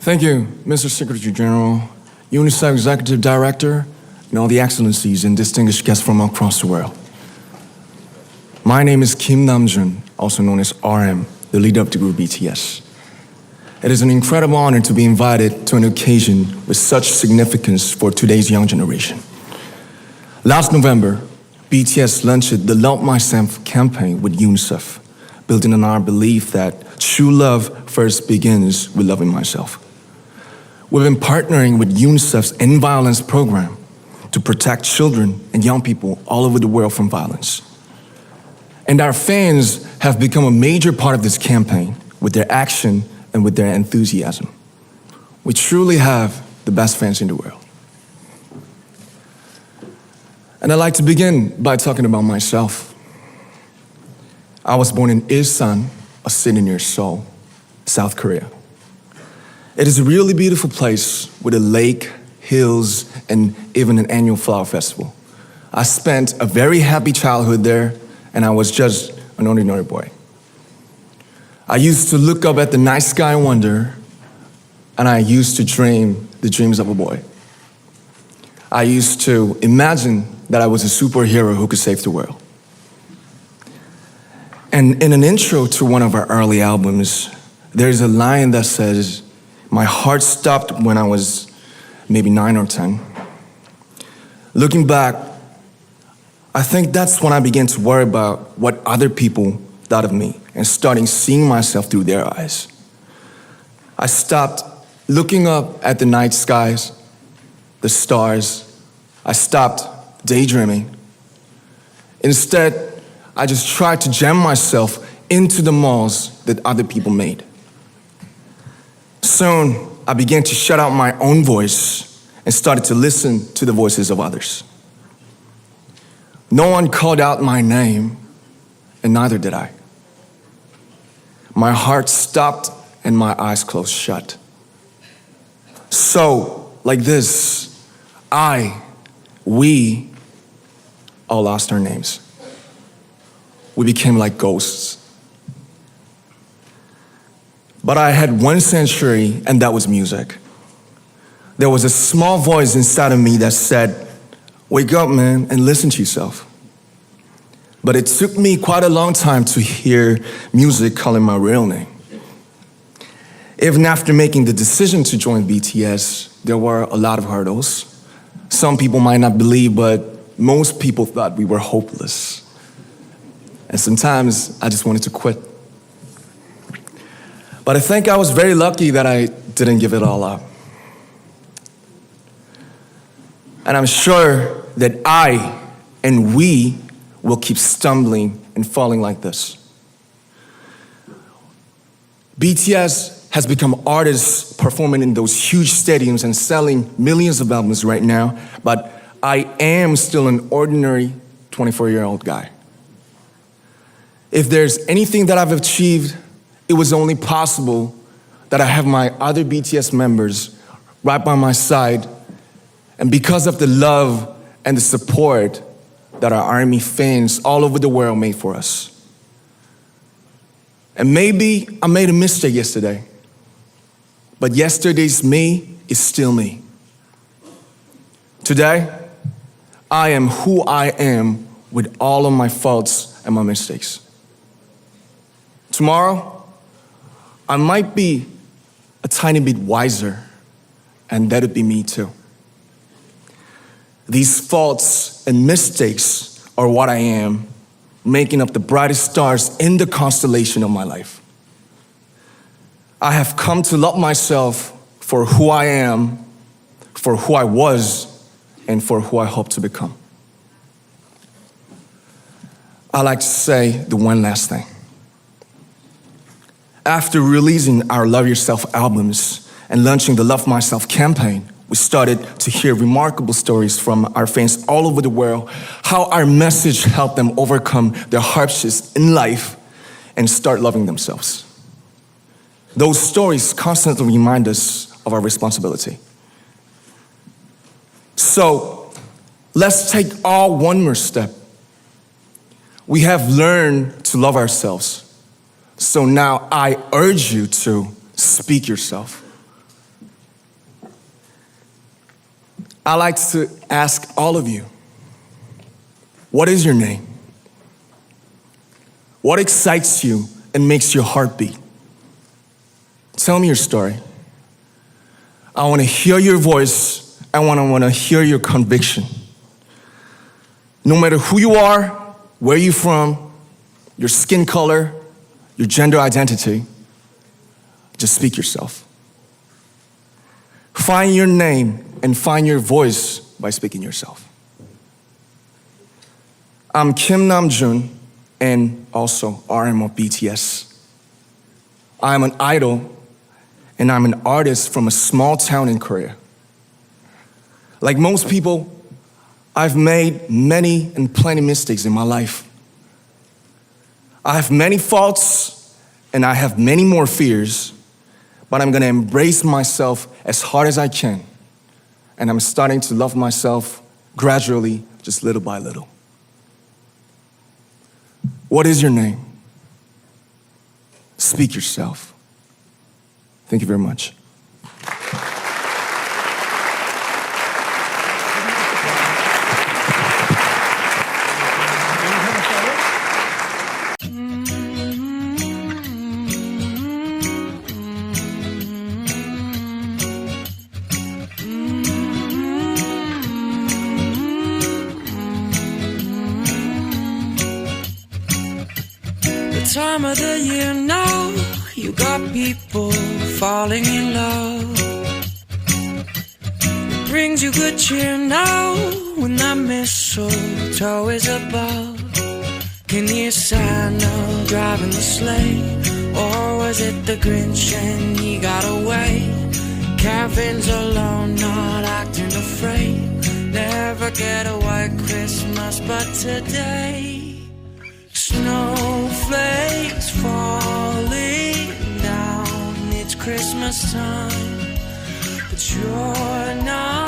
Thank you, Mr. Secretary General, UNICEF Executive Director, and all the excellencies and distinguished guests from across the world. My name is Kim Namjoon, also known as RM, the leader of the group BTS. It is an incredible honor to be invited to an occasion with such significance for today's young generation. Last November, BTS launched the Love Myself campaign with UNICEF, building on our belief that true love first begins with loving myself. We've been partnering with UNICEF's End Violence program to protect children and young people all over the world from violence. And our fans have become a major part of this campaign with their action and with their enthusiasm. We truly have the best fans in the world. And I'd like to begin by talking about myself. I was born in Ilsan, a city near Seoul, South Korea. It is a really beautiful place with a lake, hills, and even an annual flower festival. I spent a very happy childhood there, and I was just an ordinary boy. I used to look up at the night sky and wonder, and I used to dream the dreams of a boy. I used to imagine that I was a superhero who could save the world. And in an intro to one of our early albums, there's a line that says, "My heart stopped when I was maybe 9 or 10. Looking back, I think that's when I began to worry about what other people thought of me and starting seeing myself through their eyes. I stopped looking up at the night skies, the stars. I stopped daydreaming. Instead, I just tried to jam myself into the malls that other people made. Soon, I began to shut out my own voice and started to listen to the voices of others. No one called out my name, and neither did I. My heart stopped and my eyes closed shut. So, like this, we all lost our names. We became like ghosts. But I had one sanctuary, and that was music. There was a small voice inside of me that said, "Wake up, man, and listen to yourself." But it took me quite a long time to hear music calling my real name. Even after making the decision to join BTS, there were a lot of hurdles. Some people might not believe, but most people thought we were hopeless. And sometimes I just wanted to quit. But I think I was very lucky that I didn't give it all up. And I'm sure that I and we will keep stumbling and falling like this. BTS has become artists performing in those huge stadiums and selling millions of albums right now, but I am still an ordinary 24-year-old guy. If there's anything that I've achieved, it was only possible that I have my other BTS members right by my side, and because of the love and the support that our ARMY fans all over the world made for us. And maybe I made a mistake yesterday, but yesterday's me is still me. Today, I am who I am with all of my faults and my mistakes. Tomorrow, I might be a tiny bit wiser, and that'd be me too. These faults and mistakes are what I am, making up the brightest stars in the constellation of my life. I have come to love myself for who I am, for who I was, and for who I hope to become. I'd like to say the one last thing. After releasing our Love Yourself albums and launching the Love Myself campaign, we started to hear remarkable stories from our fans all over the world, how our message helped them overcome their hardships in life and start loving themselves. Those stories constantly remind us of our responsibility. So, let's take all one more step. We have learned to love ourselves. So now I urge you to speak yourself. I like to ask all of you, what is your name? What excites you and makes your heart beat? Tell me your story. I want to hear your voice. I want to hear your conviction. No matter who you are, where you're from, your skin color, your gender identity, just speak yourself. Find your name and find your voice by speaking yourself. I'm Kim Namjoon and also RM of BTS. I'm an idol and I'm an artist from a small town in Korea. Like most people, I've made many and plenty mistakes in my life. I have many faults and I have many more fears, but I'm gonna embrace myself as hard as I can. And I'm starting to love myself gradually, just little by little. What is your name? Speak yourself. Thank you very much. Time of the year now, you got people falling in love. It brings you good cheer now when that mistletoe is above. Can you hear Santa driving the sleigh? Or was it the Grinch and he got away? Kevin's alone, not acting afraid. Never get a white Christmas, but today snowflakes falling down, it's Christmas time, but you're not